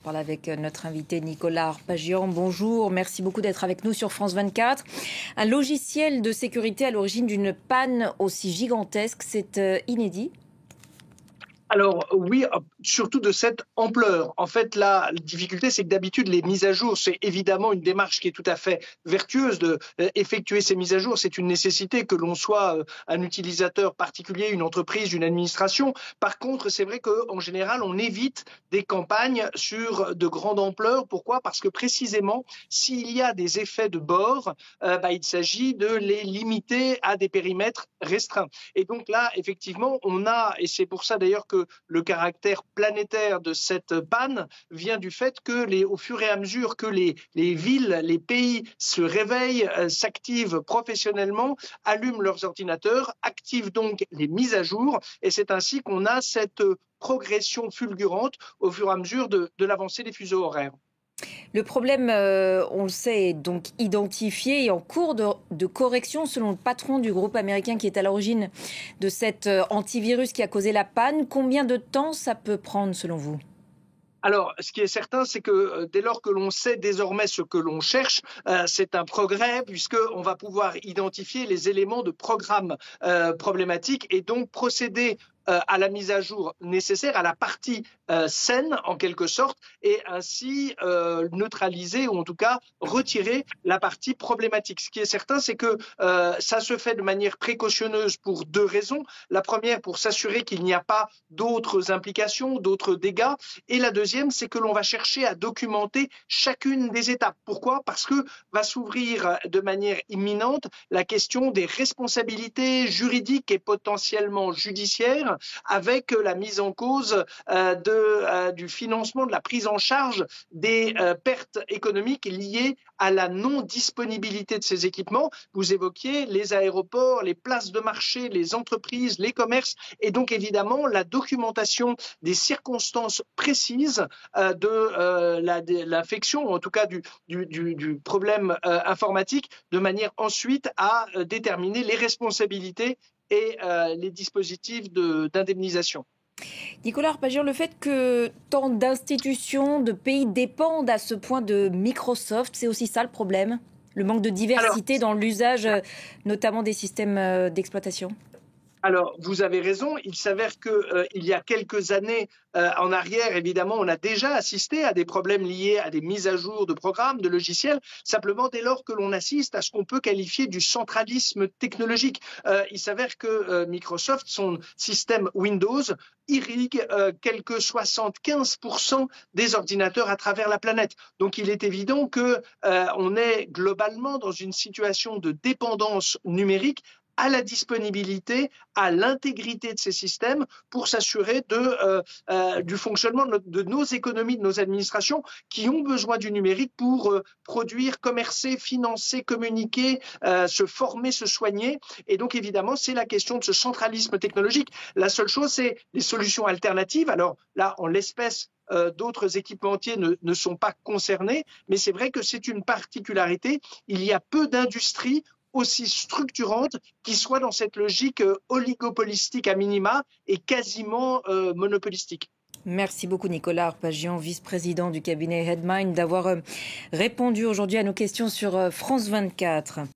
On parle avec notre invité Nicolas Arpagian. Bonjour, merci beaucoup d'être avec nous sur France 24. Un logiciel de sécurité à l'origine d'une panne aussi gigantesque, c'est inédit. Alors oui, surtout de cette ampleur. En fait, la difficulté, c'est que d'habitude, les mises à jour, c'est évidemment une démarche qui est tout à fait vertueuse de effectuer ces mises à jour. C'est une nécessité que l'on soit un utilisateur particulier, une entreprise, une administration. Par contre, c'est vrai qu'en général, on évite des campagnes sur de grande ampleur. Pourquoi? Parce que précisément, s'il y a des effets de bord, il s'agit de les limiter à des périmètres restreints. Et donc là, effectivement, on a, et c'est pour ça d'ailleurs que le caractère planétaire de cette panne vient du fait que au fur et à mesure que les villes, les pays se réveillent, s'activent professionnellement, allument leurs ordinateurs, activent donc les mises à jour, et c'est ainsi qu'on a cette progression fulgurante au fur et à mesure de l'avancée des fuseaux horaires. Le problème, on le sait, est donc identifié et en cours de correction selon le patron du groupe américain qui est à l'origine de cet antivirus qui a causé la panne. Combien de temps ça peut prendre selon vous ? Alors, ce qui est certain, c'est que dès lors que l'on sait désormais ce que l'on cherche, c'est un progrès puisqu'on va pouvoir identifier les éléments de programme problématiques et donc procéder à la mise à jour nécessaire, à la partie saine en quelque sorte, et ainsi neutraliser ou en tout cas retirer la partie problématique. Ce qui est certain, c'est que ça se fait de manière précautionneuse pour deux raisons. La première, pour s'assurer qu'il n'y a pas d'autres implications, d'autres dégâts, et la deuxième, c'est que l'on va chercher à documenter chacune des étapes. Pourquoi? Parce que va s'ouvrir de manière imminente la question des responsabilités juridiques et potentiellement judiciaires, avec la mise en cause du financement, de la prise en charge des pertes économiques liées à la non-disponibilité de ces équipements. Vous évoquiez les aéroports, les places de marché, les entreprises, les commerces, et donc évidemment la documentation des circonstances précises de l'infection, ou en tout cas du problème informatique, de manière ensuite à déterminer les responsabilités et les dispositifs d'indemnisation. Nicolas Arpagian, le fait que tant d'institutions, de pays dépendent à ce point de Microsoft, c'est aussi ça le problème? Le manque de Alors, diversité dans l'usage, notamment des systèmes d'exploitation? Alors, vous avez raison. Il s'avère que il y a quelques années en arrière, évidemment, on a déjà assisté à des problèmes liés à des mises à jour de programmes, de logiciels, simplement dès lors que l'on assiste à ce qu'on peut qualifier du centralisme technologique. Il s'avère que Microsoft, son système Windows, irrigue quelque 75% des ordinateurs à travers la planète. Donc, il est évident que on est globalement dans une situation de dépendance numérique à la disponibilité, à l'intégrité de ces systèmes pour s'assurer du fonctionnement de nos économies, de nos administrations qui ont besoin du numérique pour produire, commercer, financer, communiquer, se former, se soigner. Et donc évidemment, c'est la question de ce centralisme technologique. La seule chose, c'est les solutions alternatives. Alors là, en l'espèce, d'autres équipementiers ne sont pas concernés, mais c'est vrai que c'est une particularité. Il y a peu d'industries aussi structurante qui soit dans cette logique oligopolistique à minima et quasiment monopolistique. Merci beaucoup Nicolas Arpagian, vice-président du cabinet Headmind, d'avoir répondu aujourd'hui à nos questions sur France 24.